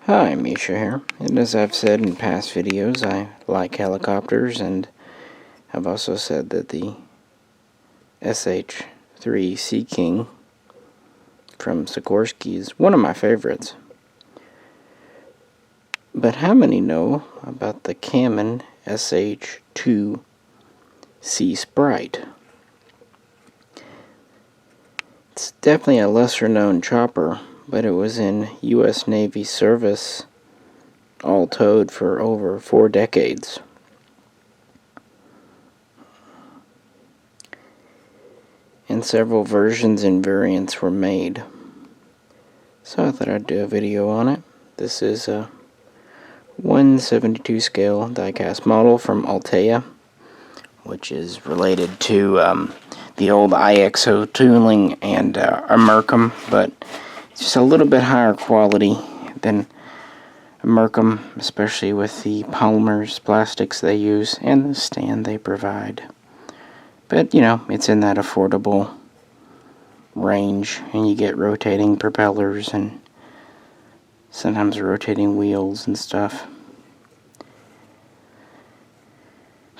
Hi, Misha here, and as I've said in past videos, I like helicopters, and I've also said that the SH-3 Sea King from Sikorsky is one of my favorites. But how many know about the Kaman SH-2 Seasprite? It's definitely a lesser known chopper, but it was in U.S. Navy service all told for over 4 decades. And several versions and variants were made. So I thought I'd do a video on it. This is a 1/72 scale die-cast model from Altea, which is related to the old IXO tooling and Mercum, but it's just a little bit higher quality than Mercum, especially with the polymers, plastics they use, and the stand they provide. But, you know, it's in that affordable range, and you get rotating propellers and sometimes rotating wheels and stuff.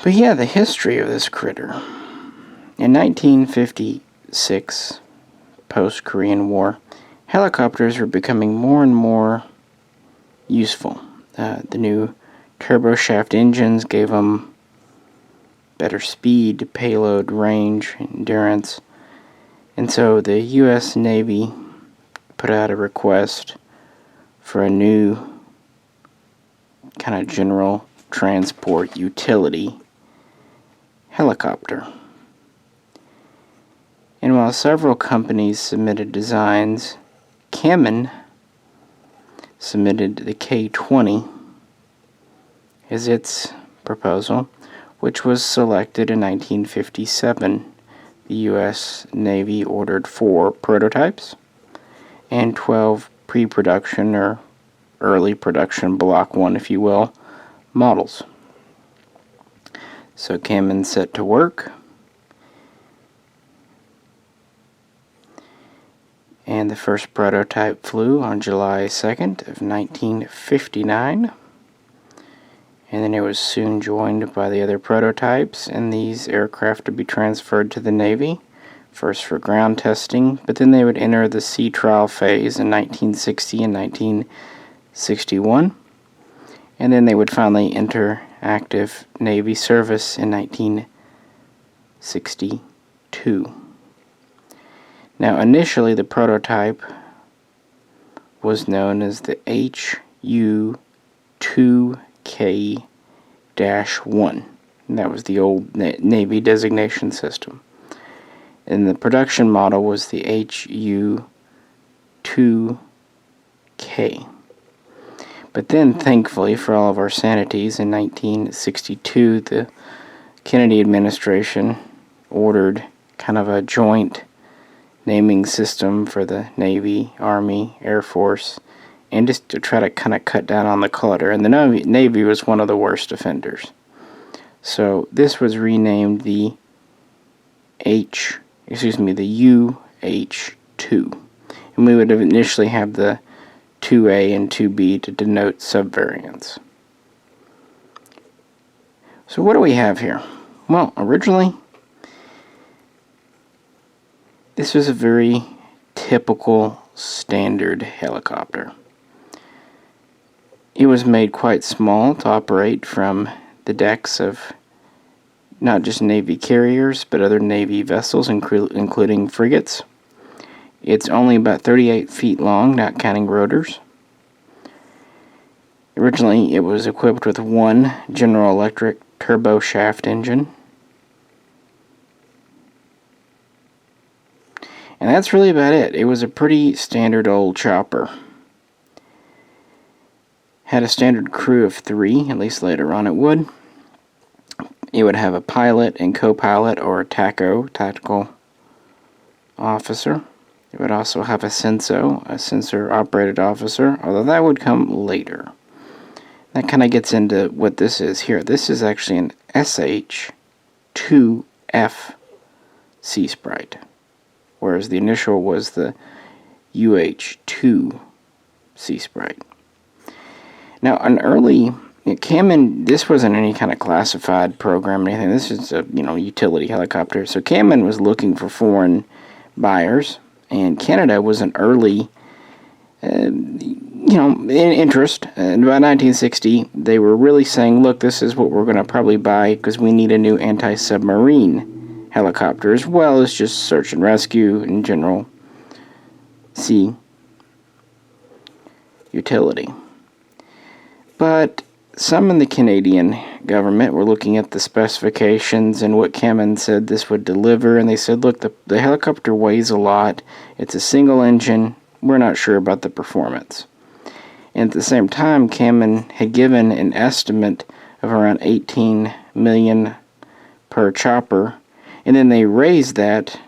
But yeah, the history of this critter. In 1956, post-Korean War, helicopters were becoming more and more useful. The new turboshaft engines gave them better speed, payload, range, endurance. And so the U.S. Navy put out a request for a new kind of general transport utility helicopter. And while several companies submitted designs, Kaman submitted the K-20 as its proposal, which was selected in 1957. The U.S. Navy ordered 4 prototypes and 12 pre-production or early production Block 1, if you will, models. So Kaman set to work, and the first prototype flew on July 2nd of 1959. And then it was soon joined by the other prototypes, and these aircraft would be transferred to the Navy, first for ground testing, but then they would enter the sea trial phase in 1960 and 1961, and then they would finally enter active Navy service in 1962. Now, initially the prototype was known as the HU-2K-1. And that was the old Navy designation system. And the production model was the HU-2K. But then, thankfully, for all of our sanities, in 1962, the Kennedy administration ordered kind of a joint naming system for the Navy, Army, Air Force, and just to try to kind of cut down on the clutter. And the Navy was one of the worst offenders. So this was renamed the UH-2. And we would initially have the 2A and 2B to denote subvariants. So what do we have here? Well, originally, this was a very typical standard helicopter. It was made quite small to operate from the decks of not just Navy carriers, but other Navy vessels, including frigates. It's only about 38 feet long, not counting rotors. Originally, it was equipped with one General Electric turboshaft engine. And that's really about it. It was a pretty standard old chopper. Had a standard crew of 3, at least later on it would. It would have a pilot and co-pilot, or a TACO, tactical officer. It would also have a CENSO, a sensor-operated officer, although that would come later. That kind of gets into what this is here. This is actually an SH-2F Seasprite, whereas the initial was the UH-2 Seasprite. Now, Kaman, this wasn't any kind of classified program or anything. This is a, utility helicopter. So Kaman was looking for foreign buyers, and Canada was an early, in interest. And by 1960, they were really saying, look, this is what we're going to probably buy because we need a new anti-submarine helicopter, as well as just search and rescue and general sea utility. But some in the Canadian government were looking at the specifications and what Kaman said this would deliver, and they said, look, the helicopter weighs a lot, it's a single engine, we're not sure about the performance. And at the same time, Kaman had given an estimate of around $18 million per chopper, and then they raised that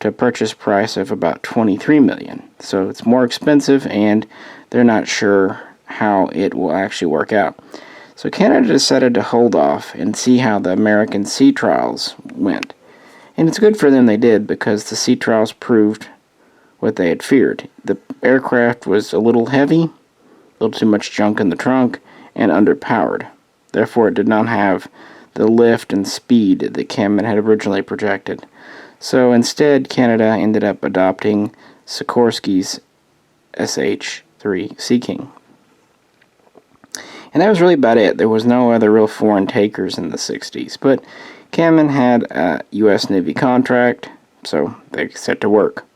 to a purchase price of about $23 million. So it's more expensive, and they're not sure how it will actually work out. So Canada decided to hold off and see how the American sea trials went. And it's good for them they did, because the sea trials proved what they had feared. The aircraft was a little heavy, a little too much junk in the trunk, and underpowered. Therefore, it did not have the lift and speed that Kaman had originally projected. So instead, Canada ended up adopting Sikorsky's SH-3 Sea King. And that was really about it. There was no other real foreign takers in the 60s. But Kaman had a U.S. Navy contract, so they set to work.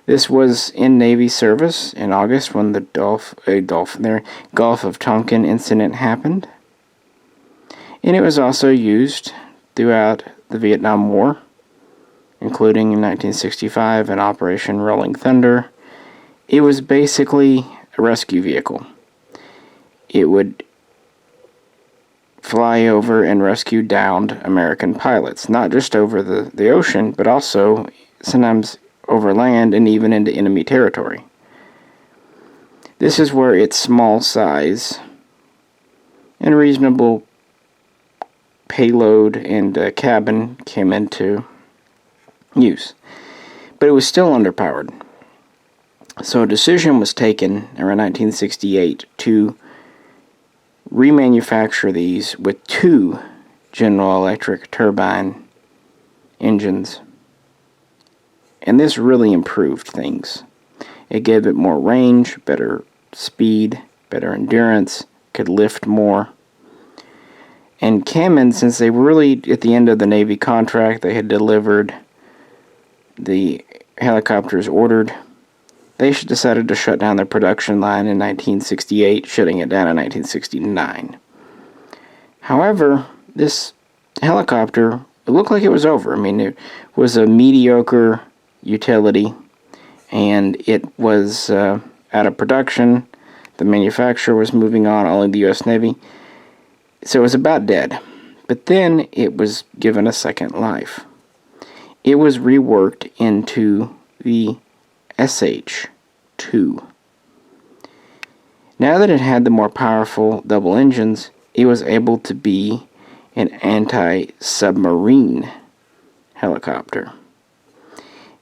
This was in Navy service in August when the Gulf of Tonkin incident happened. And it was also used throughout the Vietnam War, including in 1965 in Operation Rolling Thunder. It was basically a rescue vehicle. It would fly over and rescue downed American pilots, not just over the ocean, but also sometimes over land and even into enemy territory. This is where its small size and reasonable payload and cabin came into use. But it was still underpowered. So a decision was taken around 1968 to remanufacture these with 2 General Electric turbine engines. And this really improved things. It gave it more range, better speed, better endurance, could lift more. And Kaman, since they were really at the end of the Navy contract, they had delivered the helicopters ordered, they decided to shut down their production line in 1968, shutting it down in 1969. However, this helicopter, it looked like it was over. I mean, it was a mediocre utility, and it was out of production. The manufacturer was moving on, only the U.S. Navy. So it was about dead. But then it was given a second life. It was reworked into the SH-2. Now that it had the more powerful double engines, it was able to be an anti-submarine helicopter.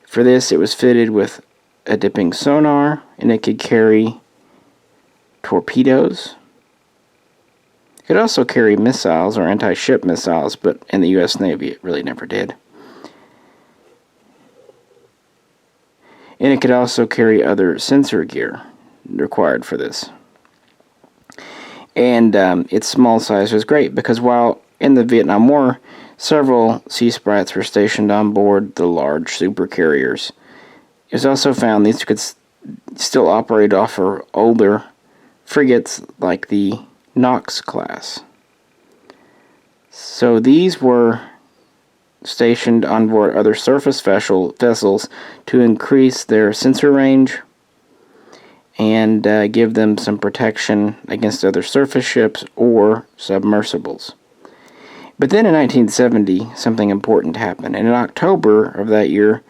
For this, it was fitted with a dipping sonar, and it could carry torpedoes. It could also carry missiles or anti-ship missiles, but in the U.S. Navy it really never did. And it could also carry other sensor gear required for this. And its small size was great, because while in the Vietnam War, several Seasprites were stationed on board the large supercarriers. It was also found these could still operate off of older frigates like the Knox class. So these were stationed on board other surface vessels to increase their sensor range and give them some protection against other surface ships or submersibles. But then in 1970, something important happened. And in October of that year,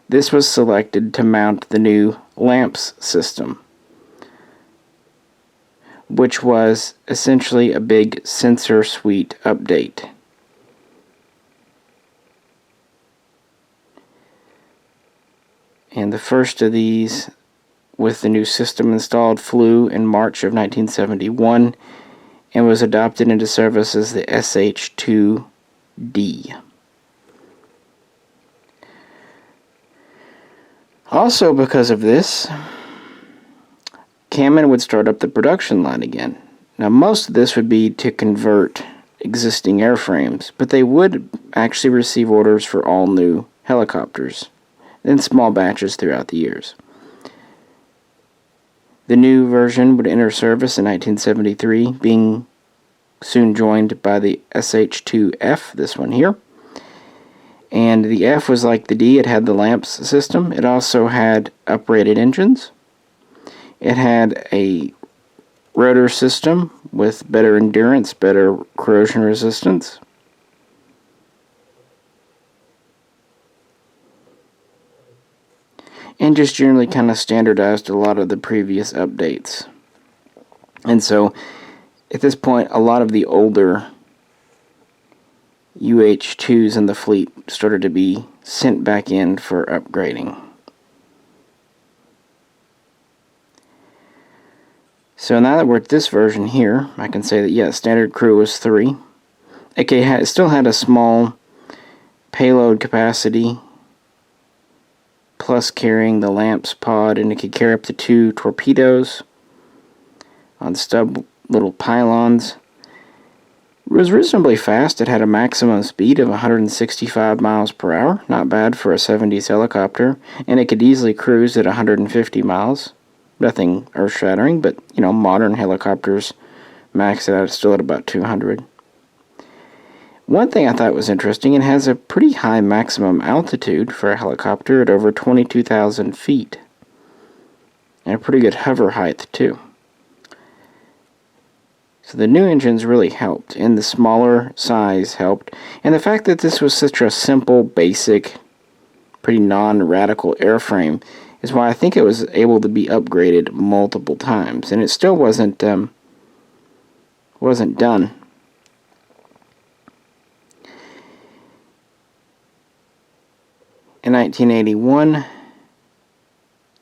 this was selected to mount the new LAMPS system, which was essentially a big sensor suite update. And the first of these with the new system installed, flew in March of 1971 and was adopted into service as the SH-2D. Also because of this, Kaman would start up the production line again. Now most of this would be to convert existing airframes, but they would actually receive orders for all new helicopters in small batches throughout the years. The new version would enter service in 1973, being soon joined by the SH-2F, this one here. And the F was like the D, it had the lamps system. It also had uprated engines. It had a rotor system with better endurance, better corrosion resistance. And just generally kind of standardized a lot of the previous updates. And so, at this point, a lot of the older UH-2s in the fleet started to be sent back in for upgrading. So now that we're at this version here, I can say that yes, standard crew was 3. It still had a small payload capacity, plus carrying the lamps pod, and it could carry up to 2 torpedoes on stub little pylons. It was reasonably fast. It had a maximum speed of 165 miles per hour, not bad for a 70s helicopter, and it could easily cruise at 150 miles. Nothing earth-shattering, but, modern helicopters max it out still at about 200. One thing I thought was interesting, it has a pretty high maximum altitude for a helicopter at over 22,000 feet. And a pretty good hover height, too. So the new engines really helped, and the smaller size helped. And the fact that this was such a simple, basic, pretty non-radical airframe is why I think it was able to be upgraded multiple times. And it still wasn't done. In 1981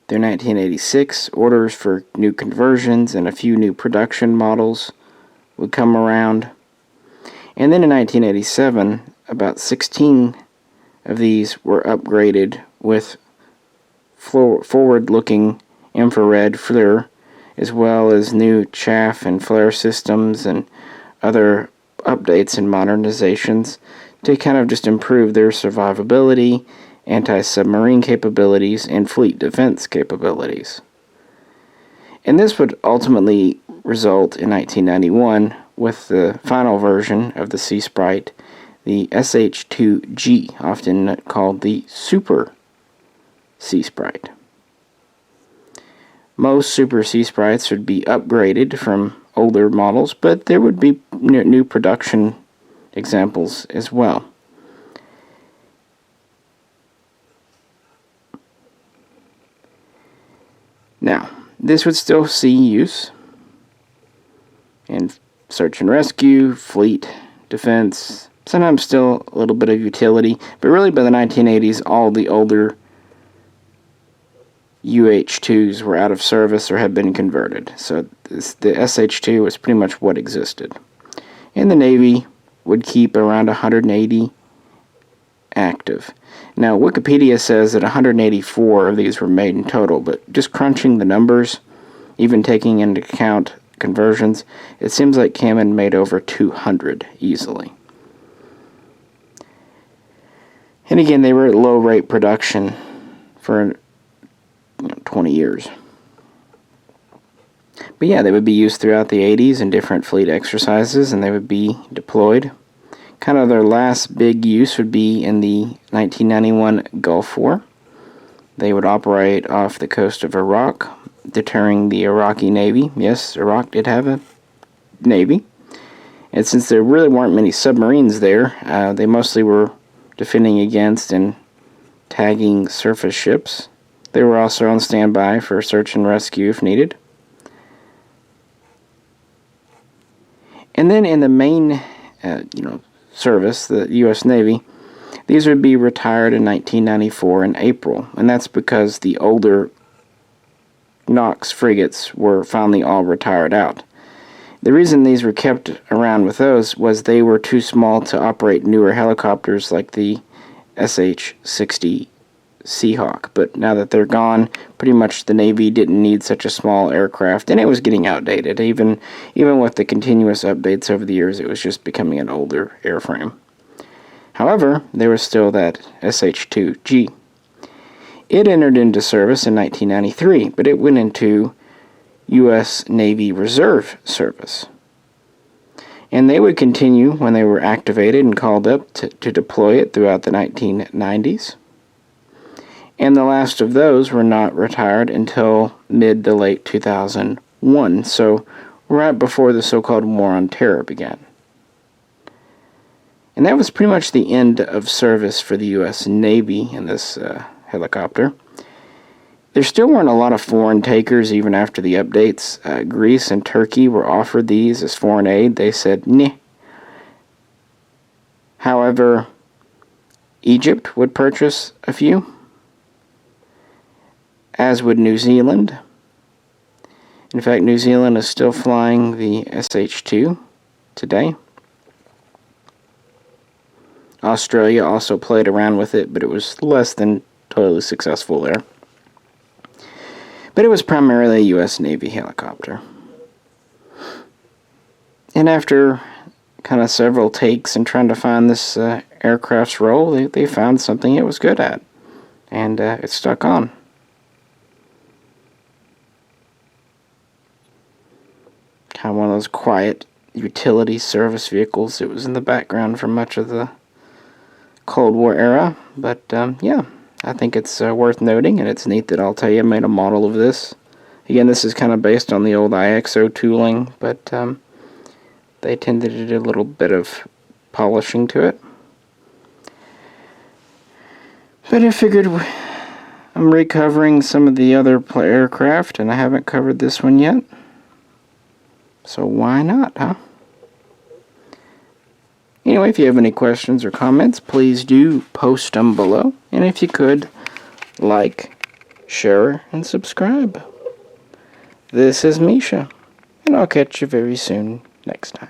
through 1986, orders for new conversions and a few new production models would come around. And then in 1987, about 16 of these were upgraded with forward-looking infrared FLIR, as well as new chaff and flare systems and other updates and modernizations to kind of just improve their survivability, anti-submarine capabilities, and fleet defense capabilities. And this would ultimately result in 1991 with the final version of the Seasprite, the SH-2G, often called the Super Seasprite. Most Super Seasprites would be upgraded from older models, but there would be new production examples as well. Now, this would still see use in search and rescue, fleet, defense, sometimes still a little bit of utility, but really by the 1980s, all the older UH-2s were out of service or had been converted. So the SH-2 was pretty much what existed. And the Navy would keep around 180 active. Now, Wikipedia says that 184 of these were made in total, but just crunching the numbers, even taking into account conversions, it seems like Kaman made over 200 easily. And again, they were at low rate production for 20 years. But yeah, they would be used throughout the 80s in different fleet exercises, and they would be deployed. Kind of their last big use would be in the 1991 Gulf War. They would operate off the coast of Iraq, deterring the Iraqi Navy. Yes, Iraq did have a Navy. And since there really weren't many submarines there, they mostly were defending against and tagging surface ships. They were also on standby for search and rescue if needed. And then in the main, service, the U.S. Navy, these would be retired in 1994 in April, and that's because the older, Knox frigates were finally all retired out. The reason these were kept around with those was they were too small to operate newer helicopters like the SH-60 Seahawk. But now that they're gone, pretty much the Navy didn't need such a small aircraft, and it was getting outdated. Even with the continuous updates over the years, it was just becoming an older airframe. However, there was still that SH-2G. It entered into service in 1993, but it went into U.S. Navy Reserve service. And they would continue when they were activated and called up to deploy it throughout the 1990s. And the last of those were not retired until mid to late 2001, so right before the so-called War on Terror began. And that was pretty much the end of service for the U.S. Navy in this helicopter. There still weren't a lot of foreign takers even after the updates. Greece and Turkey were offered these as foreign aid. They said, nah. However, Egypt would purchase a few, as would New Zealand. In fact, New Zealand is still flying the SH-2 today. Australia also played around with it, but it was less than totally successful there. But it was primarily a U.S. Navy helicopter. And after kind of several takes and trying to find this aircraft's role, they found something it was good at. And it stuck on. Kind of one of those quiet utility service vehicles. It was in the background for much of the Cold War era. But yeah. I think it's worth noting, and it's neat that Altea made a model of this. Again, this is kind of based on the old IXO tooling, but they tended to do a little bit of polishing to it. But I figured I'm recovering some of the other aircraft, and I haven't covered this one yet. So why not, huh? Anyway, if you have any questions or comments, please do post them below. And if you could, like, share, and subscribe. This is Misha, and I'll catch you very soon next time.